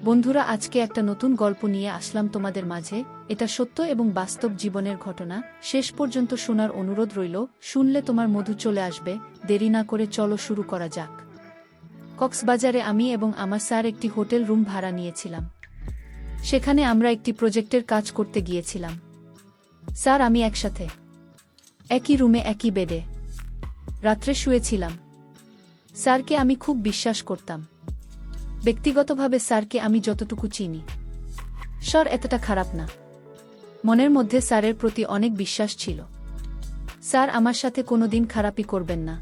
বন্ধুরা, আজকে একটা নতুন গল্প নিয়ে আসলাম তোমাদের মাঝে। এটা সত্য এবং বাস্তব জীবনের ঘটনা। শেষ পর্যন্ত শোনার অনুরোধ রইল। শুনলে তোমার মধু চলে আসবে। দেরি না করে চলো শুরু করা যাক। কক্সবাজারে আমি এবং আমার স্যার একটি হোটেল রুম ভাড়া নিয়েছিলাম। সেখানে আমরা একটি প্রজেক্টের কাজ করতে গিয়েছিলাম। স্যার আমি একসাথে একই রুমে একই বেডে রাত্রে শুয়েছিলাম। স্যারকে আমি খুব বিশ্বাস করতাম। ব্যক্তিগতভাবে স্যারকে আমি যতটুকু চিনি, স্যার এতটা খারাপ না। মনের মধ্যে স্যারের প্রতি অনেক বিশ্বাস ছিল। স্যার আমার সাথে কোনোদিন খারাপই করবেন না।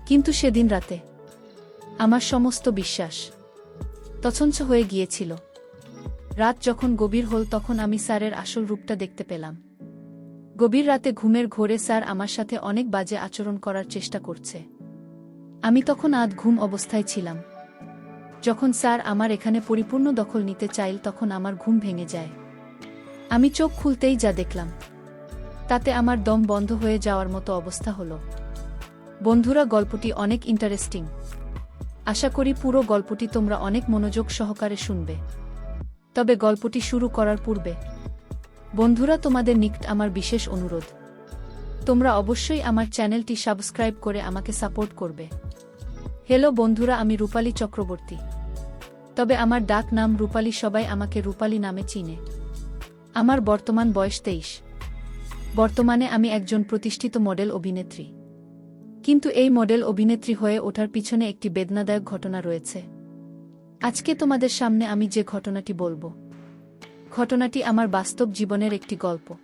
কিন্তু সেদিন রাতে আমার সমস্ত বিশ্বাস তছনছ হয়ে গিয়েছিল। রাত যখন গভীর হল তখন আমি স্যারের আসল রূপটা দেখতে পেলাম। গভীর রাতে ঘুমের ঘোরে স্যার আমার সাথে অনেক বাজে আচরণ করার চেষ্টা করছে। আমি তখন আধ ঘুম অবস্থায় ছিলাম। যখন স্যার আমার এখানে পরিপূর্ণ দখল নিতে চাইল তখন আমার ঘুম ভেঙে যায়। আমি চোখ খুলতেই যা দেখলাম তাতে আমার দম বন্ধ হয়ে যাওয়ার মতো অবস্থা হলো। বন্ধুরা, গল্পটি অনেক ইন্টারেস্টিং। আশা করি পুরো গল্পটি তোমরা অনেক মনোযোগ সহকারে শুনবে। তবে গল্পটি শুরু করার পূর্বে বন্ধুরা, তোমাদের নিকট আমার বিশেষ অনুরোধ, তোমরা অবশ্যই আমার চ্যানেলটি সাবস্ক্রাইব করে আমাকে সাপোর্ট করবে। হ্যালো বন্ধুরা, আমি রূপালী চক্রবর্তী। তবে আমার ডাক নাম রূপালী। সবাই আমাকে রূপালী নামে চিনে। আমার বর্তমান বয়স 23। বর্তমানে আমি একজন প্রতিষ্ঠিত মডেল অভিনেত্রী। কিন্তু এই মডেল অভিনেত্রী হয়ে ওঠার পিছনে একটি বেদনাদায়ক ঘটনা রয়েছে। আজকে তোমাদের সামনে আমি যে ঘটনাটি বলবো, ঘটনাটি আমার বাস্তব জীবনের একটি গল্প।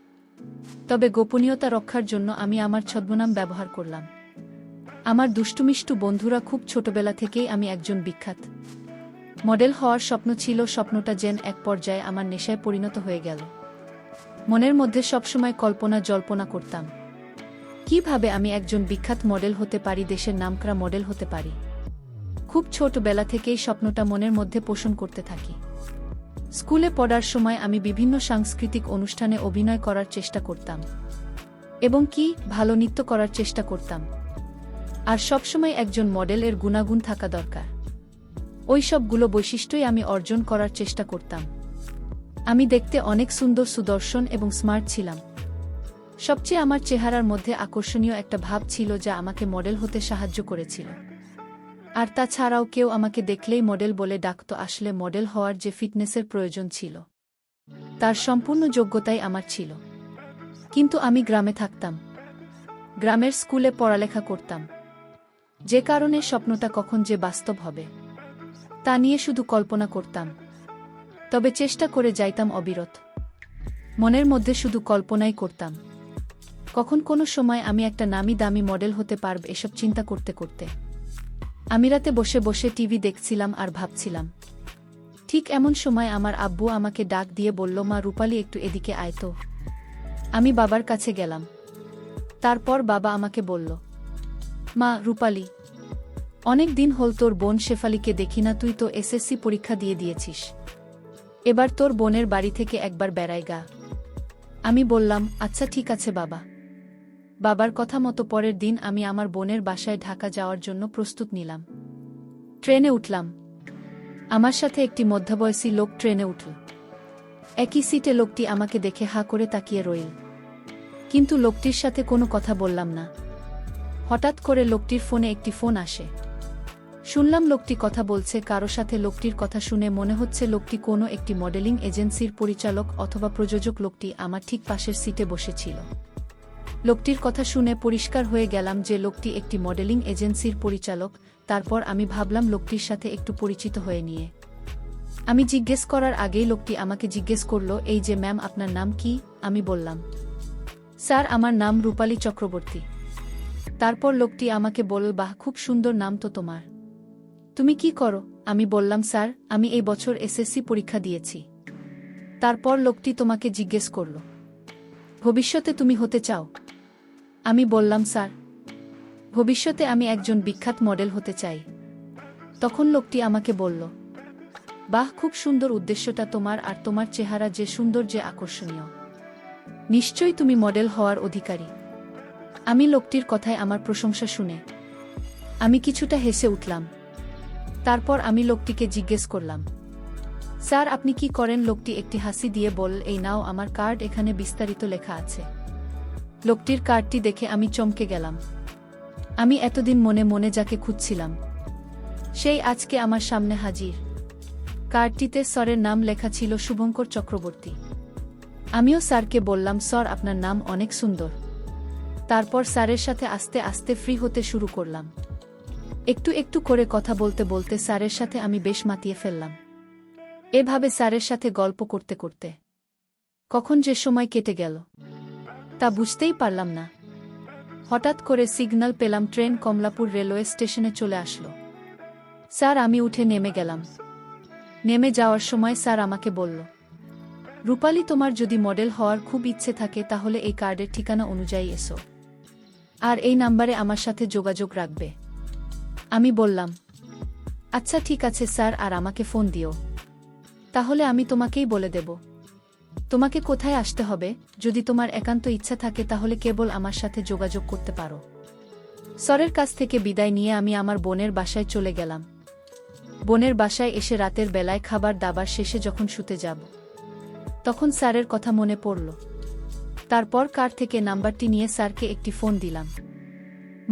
তবে গোপনীয়তা রক্ষার জন্য আমি আমার ছদ্মনাম ব্যবহার করলাম। আমার দুষ্টুমিষ্টু বন্ধুরা, খুব ছোটবেলা থেকেই আমি একজন বিখ্যাত মডেল হওয়ার স্বপ্ন ছিল। স্বপ্নটা যেন এক পর্যায়ে আমার নেশায় পরিণত হয়ে গেল। মনের মধ্যে সবসময় কল্পনা জল্পনা করতাম, কিভাবে আমি একজন বিখ্যাত মডেল হতে পারি, দেশের নামকরা মডেল হতে পারি। খুব ছোটবেলা থেকেই স্বপ্নটা মনের মধ্যে পোষণ করতে থাকি। স্কুলে পড়ার সময় আমি বিভিন্ন সাংস্কৃতিক অনুষ্ঠানে অভিনয় করার চেষ্টা করতাম এবং ভালো নৃত্য করার চেষ্টা করতাম। আর সবসময় একজন মডেলের গুণাগুণ থাকা দরকার। ওই সবগুলো বৈশিষ্ট্যই আমি অর্জন করার চেষ্টা করতাম। আমি দেখতে অনেক সুন্দর, সুদর্শন এবং স্মার্ট ছিলাম। সবচেয়ে আমার চেহারার মধ্যে আকর্ষণীয় একটা ভাব ছিল যা আমাকে মডেল হতে সাহায্য করেছিল। আর তাছাড়াও কেউ আমাকে দেখলেই মডেল বলে ডাকত। আসলে মডেল হওয়ার যে ফিটনেসের প্রয়োজন ছিল তার সম্পূর্ণ যোগ্যতাই আমার ছিল। কিন্তু আমি গ্রামে থাকতাম, গ্রামের স্কুলে পড়ালেখা করতাম। যে কারণে স্বপ্নটা কখন যে বাস্তব হবে তা নিয়ে শুধু কল্পনা করতাম। তবে চেষ্টা করে যাইতাম অবিরত। মনের মধ্যে শুধু কল্পনাই করতাম কখন কোনো সময় আমি একটা নামি দামি মডেল হতে পারব। এসব চিন্তা করতে করতে আমি রাতে বসে বসে টিভি দেখছিলাম আর ভাবছিলাম। ঠিক এমন সময় আমার আব্বু আমাকে ডাক দিয়ে বলল, মা রূপালী, একটু এদিকে আয় তো। আমি বাবার কাছে গেলাম। তারপর বাবা আমাকে বলল, মা রূপালী, অনেক দিন হল তোর বোন শেফালিকে দেখি না। তুই তো এসএসসি পরীক্ষা দিয়ে দিয়েছিস। এবার তোর বোনের বাড়ি থেকে একবার বেড়াই গা। আমি বললাম, আচ্ছা ঠিক আছে বাবা। বাবার কথা মতো পরের দিন আমি আমার বোনের বাসায় ঢাকা যাওয়ার জন্য প্রস্তুত নিলাম। ট্রেনে উঠলাম। আমার সাথে একটি মধ্যবয়সী লোক ট্রেনে উঠল। একই সিটে লোকটি আমাকে দেখে হা করে তাকিয়ে রইল। কিন্তু লোকটির সাথে কোনো কথা বললাম না। হঠাৎ করে লোকটির ফোনে একটি ফোন আসে। শুনলাম লোকটি কথা বলছে কারো সাথে। লোকটির কথা শুনে মনে হচ্ছে লোকটি কোনো একটি মডেলিং এজেন্সির পরিচালক অথবা প্রযোজক। লোকটি আমার ঠিক পাশের সিটে বসেছিল। লোকটির কথা শুনে পরিষ্কার হয়ে গেলাম যে লোকটি একটি মডেলিং এজেন্সির পরিচালক। তারপর আমি ভাবলাম লোকটির সাথে একটু পরিচিত হয়ে নিয়ে। আমি জিজ্ঞেস করার আগেই লোকটি আমাকে জিজ্ঞেস করল, এই যে ম্যাম, আপনার নাম কি? আমি বললাম, স্যার আমার নাম রূপালী চক্রবর্তী। তারপর লোকটি আমাকে বলল, বাহ, খুব সুন্দর নাম তো তোমার। তুমি কি করো? আমি বললাম, স্যার আমি এই বছর এসএসসি পরীক্ষা দিয়েছি। তারপর লোকটি তোমাকে জিজ্ঞেস করল, ভবিষ্যতে তুমি হতে চাও? আমি বললাম, স্যার ভবিষ্যতে আমি একজন বিখ্যাত মডেল হতে চাই। তখন লোকটি আমাকে বলল, বাহ, খুব সুন্দর উদ্দেশ্যটা তোমার। আর তোমার চেহারা যে সুন্দর, যে আকর্ষণীয়, নিশ্চয়ই তুমি মডেল হওয়ার অধিকারী। আমি লোকটির কথায় আমার প্রশংসা শুনে আমি কিছুটা হেসে উঠলাম। তারপর আমি লোকটিকে জিজ্ঞেস করলাম, স্যার আপনি কি করেন? লোকটি একটি হাসি দিয়ে বলল, এই নাও আমার কার্ড, এখানে বিস্তারিত লেখা আছে। লোকটির কার্ডটি দেখে আমি চমকে গেলাম। আমি এতদিন মনে মনে যাকে খুঁজছিলাম সেই আজকে আমার সামনে হাজির। কার্ডটিতে স্যারের নাম লেখা ছিল শুভঙ্কর চক্রবর্তী। আমিও স্যারকে বললাম, স্যার আপনার নাম অনেক সুন্দর। তারপর স্যারের সাথে আস্তে আস্তে ফ্রি হতে শুরু করলাম। একটু একটু করে কথা বলতে বলতে স্যারের সাথে আমি বেশ মাতিয়ে ফেললাম। এভাবে স্যারের সাথে গল্প করতে করতে কখন যে সময় কেটে গেল তা বুঝতেই পারলাম না। হঠাৎ করে সিগন্যাল পেলাম, ট্রেন কমলাপুর রেলওয়ে স্টেশনে চলে আসলো। স্যার আমি উঠে নেমে গেলাম। নেমে যাওয়ার সময় স্যার আমাকে বলল, রূপালী তোমার যদি মডেল হওয়ার খুব ইচ্ছে থাকে তাহলে এই কার্ডের ঠিকানা অনুযায়ী এসো, আর এই নাম্বারে আমার সাথে যোগাযোগ রাখবে। আমি বললাম, আচ্ছা ঠিক আছে স্যার, আর আমাকে ফোন দিও। তাহলে আমি তোমাকেই বলে দেব তোমাকে কোথায় আসতে হবে। যদি তোমার একান্ত ইচ্ছা থাকে তাহলে কেবল আমার সাথে যোগাযোগ করতে পারো। স্যারের কাছ থেকে বিদায় নিয়ে আমি আমার বোনের বাসায় চলে গেলাম। বোনের বাসায় এসে রাতের বেলায় খাবার দাবার শেষে যখন শুতে যাব তখন স্যারের কথা মনে পড়ল। তারপর কার থেকে নাম্বারটি নিয়ে স্যারকে একটি ফোন দিলাম।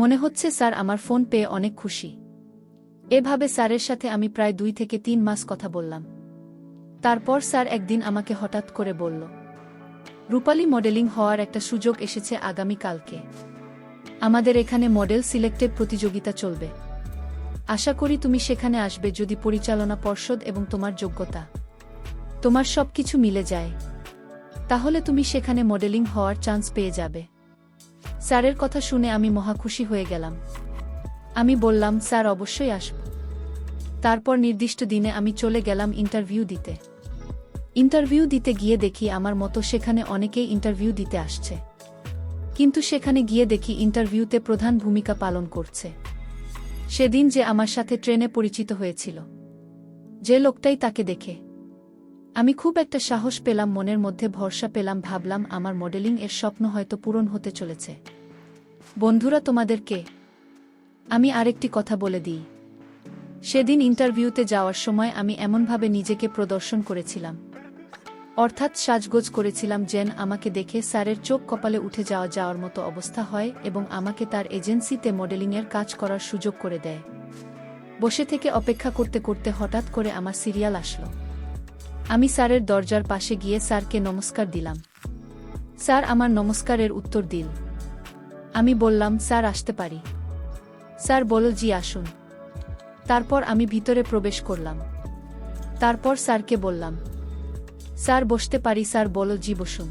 মনে হচ্ছে স্যার আমার ফোন পেয়ে অনেক খুশি। এভাবে স্যারের সাথে আমি প্রায় 2 থেকে 3 মাস কথা বললাম। তারপর স্যার একদিন আমাকে হঠাৎ করে বলল, রূপালী মডেলিং হওয়ার একটা সুযোগ এসেছে আগামীকালকে। আমাদের এখানে মডেল সিলেক্টেড প্রতিযোগিতা চলবে। আশা করি তুমি সেখানে আসবে যদি পরিচালনা পর্ষদ এবং তোমার যোগ্যতা তোমার সবকিছু মিলে যায়, তাহলে তুমি সেখানে মডেলিং হওয়ার চান্স পেয়ে যাবে। স্যারের কথা শুনে আমি মহা খুশি হয়ে গেলাম। আমি বললাম, স্যার অবশ্যই আসব। তারপর নির্দিষ্ট দিনে আমি চলে গেলাম ইন্টারভিউ দিতে। ইন্টারভিউ দিতে গিয়ে দেখি আমার মতো সেখানে অনেকেই ইন্টারভিউ দিতে আসছে, কিন্তু সেখানে গিয়ে দেখি ইন্টারভিউতে প্রধান ভূমিকা পালন করছে সেদিন যে আমার সাথে ট্রেনে পরিচিত হয়েছিল, যে লোকটাই, তাকে দেখে আমি খুব একটা সাহস পেলাম, মনের মধ্যে ভরসা পেলাম। ভাবলাম আমার মডেলিং এর স্বপ্ন হয়তো পূরণ হতে চলেছে। বন্ধুরা তোমাদেরকে আমি আরেকটি কথা বলে দিই। সেদিন ইন্টারভিউতে যাওয়ার সময় আমি এমনভাবে নিজেকে প্রদর্শন করেছিলাম, অর্থাৎ সাজগোজ করেছিলাম যেন আমাকে দেখে স্যারের চোখ কপালে উঠে যাওয়ার মতো অবস্থা হয় এবং আমাকে তার এজেন্সিতে মডেলিংয়ের কাজ করার সুযোগ করে দেয়। বসে থেকে অপেক্ষা করতে করতে হঠাৎ করে আমার সিরিয়াল আসলো। আমি স্যারের দরজার পাশে গিয়ে স্যারকে নমস্কার দিলাম। স্যার আমার নমস্কারের উত্তর দিল। আমি বললাম, স্যার আসতে পারি? স্যার বলল, জি আসুন। তারপর আমি ভিতরে প্রবেশ করলাম। তারপর স্যারকে বললাম, স্যার বসতে পারি? স্যার বলল, জি বসুন।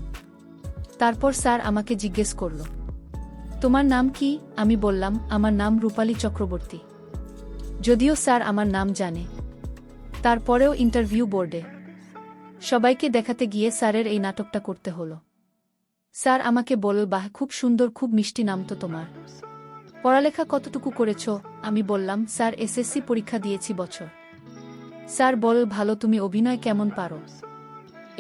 তারপর স্যার আমাকে জিজ্ঞেস করল, তোমার নাম কি? আমি বললাম, আমার নাম রূপালী চক্রবর্তী। যদিও স্যার আমার নাম জানে, তারপরেও ইন্টারভিউ বোর্ডে সবাইকে দেখাতে গিয়ে স্যারের এই নাটকটা করতে হলো। স্যার আমাকে বলল, বাহ খুব সুন্দর, খুব মিষ্টি নাম তো তোমার। পড়ালেখা কতটুকু করেছ? আমি বললাম, স্যার এসএসসি পরীক্ষা দিয়েছি বছর। স্যার বলল, ভালো। তুমি অভিনয় কেমন পারো?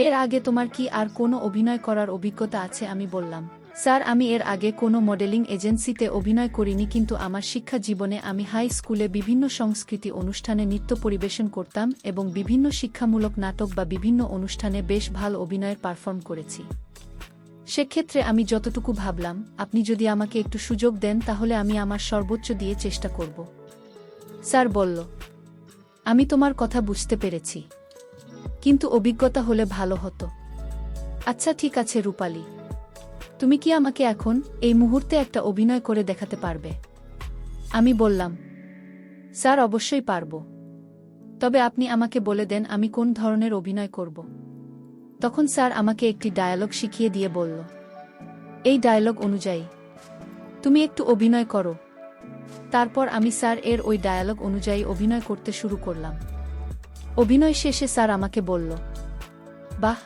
এর আগে তোমার কি আর কোনো অভিনয় করার অভিজ্ঞতা আছে? আমি বললাম, স্যার আমি এর আগে কোনো মডেলিং এজেন্সিতে অভিনয় করিনি, কিন্তু আমার শিক্ষা জীবনে আমি হাই স্কুলে বিভিন্ন সংস্কৃতি অনুষ্ঠানে নৃত্য পরিবেশন করতাম এবং বিভিন্ন শিক্ষামূলক নাটক বা বিভিন্ন অনুষ্ঠানে বেশ ভালো অভিনয়ের পারফর্ম করেছি। সেক্ষেত্রে আমি যতটুকু ভাবলাম, আপনি যদি আমাকে একটু সুযোগ দেন তাহলে আমি আমার সর্বোচ্চ দিয়ে চেষ্টা করব। স্যার বলল, আমি তোমার কথা বুঝতে পেরেছি, কিন্তু অভিজ্ঞতা হলে ভালো হতো। আচ্ছা ঠিক আছে রূপালী, তুমি কি আমাকে এখন এই মুহূর্তে একটা অভিনয় করে দেখাতে পারবে? আমি বললাম, স্যার অবশ্যই পারব, তবে আপনি আমাকে বলে দেন আমি কোন ধরনের অভিনয় করব। তখন স্যার আমাকে একটি ডায়ালগ শিখিয়ে দিয়ে বলল, এই ডায়ালগ অনুযায়ী তুমি একটু অভিনয় করো। তারপর আমি স্যার এর ওই ডায়ালগ অনুযায়ী অভিনয় করতে শুরু করলাম। অভিনয় শেষে স্যার আমাকে বলল, বাহ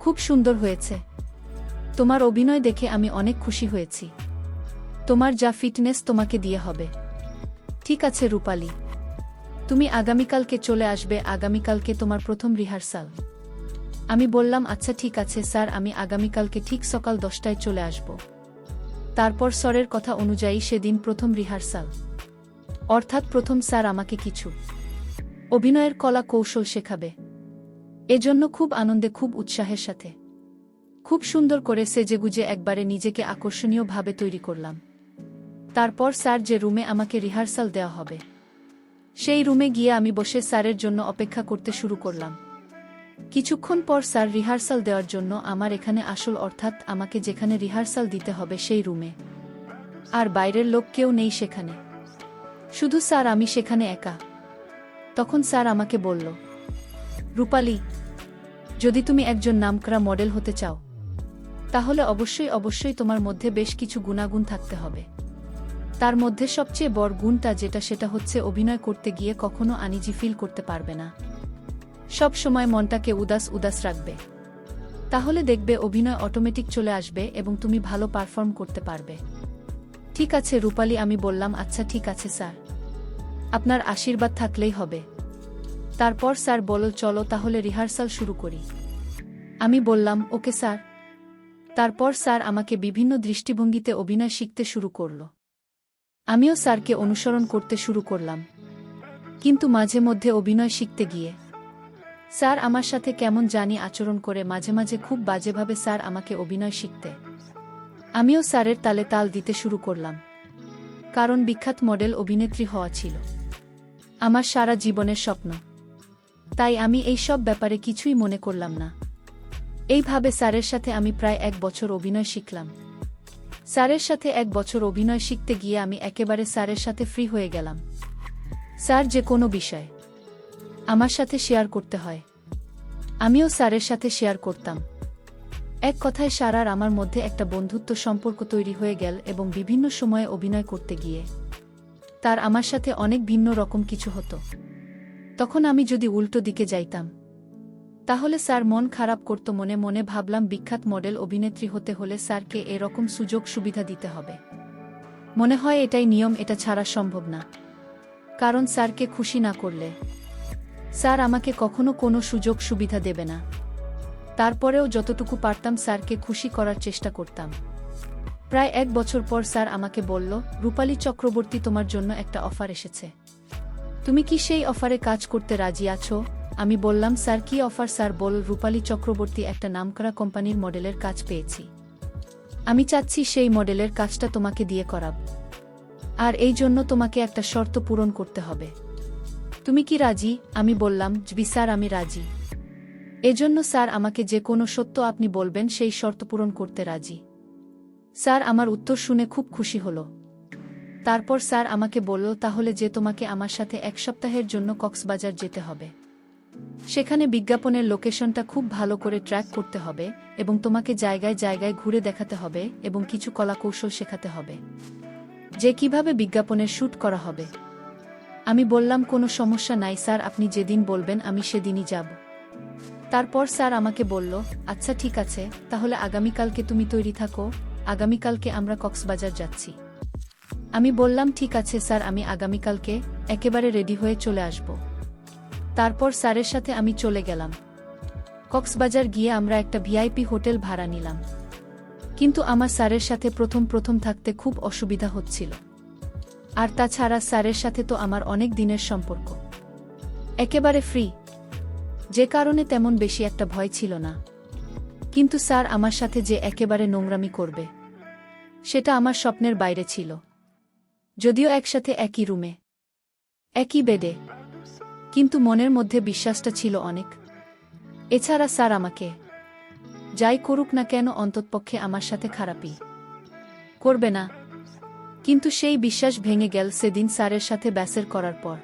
খুব সুন্দর হয়েছে, তোমার অভিনয় দেখে আমি অনেক খুশি হয়েছি। তোমার যা ফিটনেস তোমাকে দিয়ে হবে। ঠিক আছে রূপালী, তুমি আগামীকালকে চলে আসবে, আগামীকালকে তোমার প্রথম রিহার্সাল। আমি বললাম, আচ্ছা ঠিক আছে স্যার, আমি আগামীকালকে ঠিক সকাল 10টায় চলে আসব। তারপর স্যারের কথা অনুযায়ী সেদিন প্রথম রিহার্সাল, অর্থাৎ প্রথম স্যার আমাকে কিছু অভিনয়ের কলা কৌশল শেখাবে। এজন্য খুব আনন্দে খুব উৎসাহের সাথে খুব সুন্দর করে সেজেগুজে একবারে নিজেকে আকর্ষণীয়ভাবে তৈরি করলাম। তারপর স্যার যে রুমে আমাকে রিহার্সাল দেওয়া হবে সেই রুমে গিয়ে আমি বসে স্যারের জন্য অপেক্ষা করতে শুরু করলাম। কিছুক্ষণ পর স্যার রিহার্সাল দেওয়ার জন্য আমার এখানে আসল অর্থাৎ আমাকে যেখানে রিহার্সাল দিতে হবে সেই রুমে, আর বাইরের লোক কেউ নেই সেখানে, শুধু স্যার আমি সেখানে একা। তখন স্যার আমাকে বলল, রূপালী, যদি তুমি একজন নামকরা মডেল হতে চাও তাহলে অবশ্যই অবশ্যই তোমার মধ্যে বেশ কিছু গুণাগুণ থাকতে হবে। তার মধ্যে সবচেয়ে বড় গুণটা সেটা হচ্ছে অভিনয় করতে গিয়ে কখনো আনইজি ফিল করতে পারবে না, সব সময় মনটাকে উদাস উদাস রাখবে। তাহলে দেখবে অভিনয় অটোমেটিক চলে আসবে এবং তুমি ভালো পারফর্ম করতে পারবে। ঠিক আছে রূপালী, আমি বললাম আচ্ছা ঠিক আছে স্যার, আপনার আশীর্বাদ থাকলেই হবে। তারপর স্যার বলল চলো তাহলে রিহার্সাল শুরু করি। আমি বললাম ওকে স্যার। তারপর স্যার আমাকে বিভিন্ন দৃষ্টিভঙ্গিতে অভিনয় শিখতে শুরু করল। আমিও স্যারকে অনুসরণ করতে শুরু করলাম। কিন্তু মাঝে মধ্যে অভিনয় শিখতে গিয়ে স্যার আমার সাথে কেমন জানি আচরণ করে, মাঝে মাঝে খুব বাজেভাবে স্যার আমাকে অভিনয় শিখতে। আমিও স্যারের তালে তাল দিতে শুরু করলাম, কারণ বিখ্যাত মডেল অভিনেত্রী হওয়া ছিল আমার সারা জীবনের স্বপ্ন। তাই আমি এই সব ব্যাপারে কিছুই মনে করলাম না। এইভাবে স্যারের সাথে আমি প্রায় 1 বছর অভিনয় শিখলাম। স্যারের সাথে 1 বছর অভিনয় শিখতে গিয়ে আমি একেবারে স্যারের সাথে ফ্রি হয়ে গেলাম। স্যার যে কোনো বিষয় আমার সাথে শেয়ার করতে হয়, আমিও স্যারের সাথে শেয়ার করতাম। এক কথায় স্যার আর আমার মধ্যে একটা বন্ধুত্ব সম্পর্ক তৈরি হয়ে গেল এবং বিভিন্ন সময়ে অভিনয় করতে গিয়ে তার আমার সাথে অনেক ভিন্ন রকম কিছু হতো। তখন আমি যদি উল্টো দিকে যাইতাম তাহলে স্যার মন খারাপ করত। মনে মনে ভাবলাম বিখ্যাত মডেল অভিনেত্রী হতে হলে স্যারকে এরকম সুযোগ সুবিধা দিতে হবে। মনে হয় এটাই নিয়ম, এটা ছাড়া সম্ভব না, কারণ স্যারকে খুশি না করলে স্যার আমাকে কখনো কোনো সুযোগ সুবিধা দেবে না। তারপরেও যতটুকু পারতাম স্যারকে খুশি করার চেষ্টা করতাম। প্রায় 1 বছর পর স্যার আমাকে বলল, রূপালী চক্রবর্তী, তোমার জন্য একটা অফার এসেছে, তুমি কি সেই অফারে কাজ করতে রাজি আছো? আমি বললাম স্যার কি অফার? স্যার বলল, রূপালী চক্রবর্তী, একটা নামকরা কোম্পানির মডেলের কাজ পেয়েছি, আমি চাচ্ছি সেই মডেলের কাজটা তোমাকে দিয়ে করাব, আর এই জন্য তোমাকে একটা শর্ত পূরণ করতে হবে, তুমি কি রাজি? আমি বললাম জি স্যার, আমি রাজি। এজন্য স্যার আমাকে যে কোনো সত্য আপনি বলবেন সেই শর্ত পূরণ করতে রাজি। স্যার আমার উত্তর শুনে খুব খুশি হল। তারপর স্যার আমাকে বলল, তাহলে যে তোমাকে আমার সাথে 1 সপ্তাহের জন্য কক্সবাজার যেতে হবে, সেখানে বিজ্ঞাপনের লোকেশনটা খুব ভালো করে ট্র্যাক করতে হবে এবং তোমাকে জায়গায় জায়গায় ঘুরে দেখাতে হবে এবং কিছু কলাকৌশল শেখাতে হবে যে কিভাবে বিজ্ঞাপনের শ্যুট করা হবে। আমি বললাম কোনো সমস্যা নাই স্যার, আপনি যেদিন বলবেন আমি সেদিনই যাব। তারপর স্যার আমাকে বলল, আচ্ছা ঠিক আছে, তাহলে আগামীকালকে তুমি তৈরি থাকো, আগামীকালকে আমরা কক্সবাজার যাচ্ছি। আমি বললাম ঠিক আছে স্যার, আমি আগামীকালকে একেবারে রেডি হয়ে চলে আসব। তারপর স্যারের সাথে আমি চলে গেলাম। কক্সবাজার গিয়ে আমরা একটা ভিআইপি হোটেল ভাড়া নিলাম। কিন্তু আমার স্যারের সাথে প্রথম থাকতে খুব অসুবিধা হচ্ছিল। আর তাছাড়া স্যারের সাথে তো আমার অনেক দিনের সম্পর্ক, একেবারে ফ্রি, যে কারণে তেমন বেশি একটা ভয় ছিল না। কিন্তু স্যার আমার সাথে যে একেবারে নোংরামি করবে সেটা আমার স্বপ্নের বাইরে ছিল। যদিও একসাথে একই রুমে, একই বেডে, কিন্তু মনের মধ্যে বিশ্বাসটা ছিল অনেক। এছাড়া স্যার আমাকে যাই করুক না কেন অন্ততপক্ষে আমার সাথে খারাপই করবে না। কিন্তু সেই বিশ্বাস ভেঙে গেল সেদিন স্যারের সাথে ব্যাসের করার পর।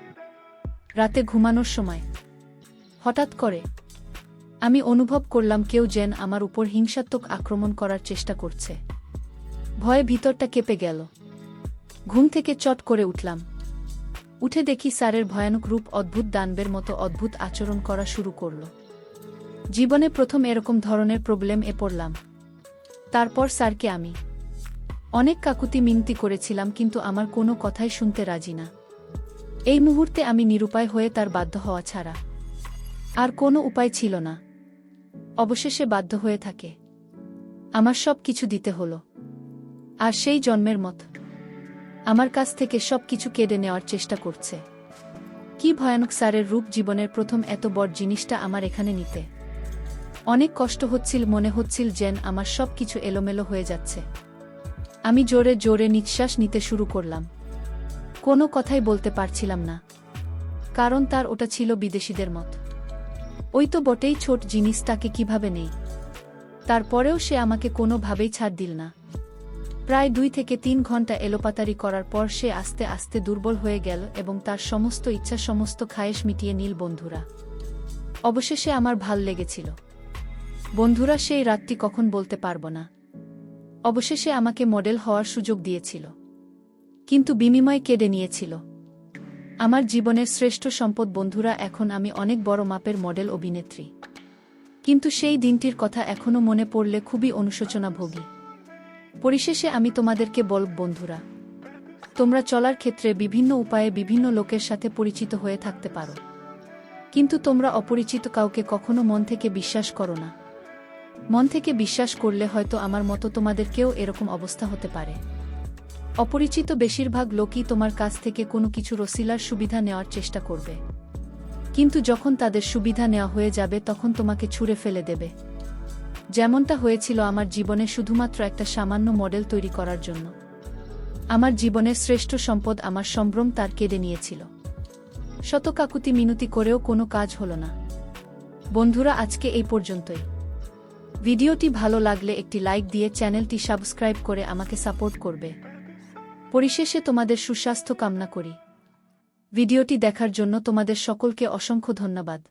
রাতে ঘুমানোর সময় হঠাৎ করে আমি অনুভব করলাম কেউ যেন আমার উপর হিংসাত্মক আক্রমণ করার চেষ্টা করছে। ভয়ে ভিতরটা কেঁপে গেল। ঘুম থেকে চট করে উঠলাম। উঠে দেখি স্যারের ভয়ানক রূপ অদ্ভুত দানবের মতো অদ্ভুত আচরণ করা শুরু করল। জীবনে প্রথম এরকম ধরনের প্রবলেম পড়লাম। তারপর স্যারকে আমি অনেক কাকুতি মিনতি করেছিলাম, কিন্তু আমার কোনো কথাই শুনতে রাজি না। এই মুহূর্তে আমি নিরুপায় হয়ে তার বাধ্য হওয়া ছাড়া আর কোনো উপায় ছিল না। অবশেষে বাধ্য হয়ে থাকে আমার সব কিছু দিতে হলো। আর সেই জন্মের মত আমার কাছ থেকে সব কিছু কেড়ে নেওয়ার চেষ্টা করছে। কি ভয়ানক! স্যারের রূপ জীবনের প্রথম এত বড় জিনিসটা আমার এখানে নিতে অনেক কষ্ট হচ্ছিল, মনে হচ্ছিল যেন আমার সব কিছু এলোমেলো হয়ে যাচ্ছে। আমি জোরে জোরে নিঃশ্বাস নিতে শুরু করলাম। কোনো কথাই বলতে পারছিলাম না, কারণ তার ওটা ছিল বিদেশিদের মত। ওই তো বটেই, ছোট জিনিস, তাকে কিভাবে নেই। তারপরেও সে আমাকে কোনোভাবেই ছাড় দিল না। প্রায় 2 থেকে 3 ঘন্টা এলোপাতারি করার পর সে আস্তে আস্তে দুর্বল হয়ে গেল এবং তার সমস্ত ইচ্ছা, সমস্ত খায়েশ মিটিয়ে নিল। বন্ধুরা, অবশেষে আমার ভাল লেগেছিল। বন্ধুরা, সেই রাতটি কখন বলতে পারবো না। অবশেষে আমাকে মডেল হওয়ার সুযোগ দিয়েছিল, কিন্তু বিনিময় কেড়ে নিয়েছিল আমার জীবনের শ্রেষ্ঠ সম্পদ। বন্ধুরা, এখন আমি অনেক বড় মাপের মডেল অভিনেত্রী, কিন্তু সেই দিনটির কথা এখনো মনে পড়লে খুবই অনুশোচনা ভোগী। পরিশেষে আমি তোমাদেরকে বলব, বন্ধুরা, তোমরা চলার ক্ষেত্রে বিভিন্ন উপায়ে বিভিন্ন লোকের সাথে পরিচিত হয়ে থাকতে পারো, কিন্তু তোমরা অপরিচিত কাউকে কখনো মন থেকে বিশ্বাস করো না। মন থেকে বিশ্বাস করলে হয়তো আমার মতো তোমাদেরকেও এরকম অবস্থা হতে পারে। অপরিচিত বেশিরভাগ লোকই তোমার কাছ থেকে কোনো কিছু রসিলার সুবিধা নেওয়ার চেষ্টা করবে, কিন্তু যখন তাদের সুবিধা নেওয়া হয়ে যাবে তখন তোমাকে ছুঁড়ে ফেলে দেবে। যেমনটা হয়েছিল আমার জীবনে, শুধুমাত্র একটা সামান্য মডেল তৈরি করার জন্য আমার জীবনের শ্রেষ্ঠ সম্পদ, আমার সম্ভ্রম, তার কেড়ে নিয়েছিল। শত কাকুতি মিনতি করেও কোনো কাজ হলো না। বন্ধুরা, আজকে এই পর্যন্তই। ভিডিওটি ভালো লাগলে একটি লাইক দিয়ে চ্যানেলটি সাবস্ক্রাইব করে আমাকে সাপোর্ট করবে। পরিশেষে তোমাদের সুস্বাস্থ্য কামনা করি। ভিডিওটি দেখার জন্য তোমাদের সকলকে অসংখ্য ধন্যবাদ।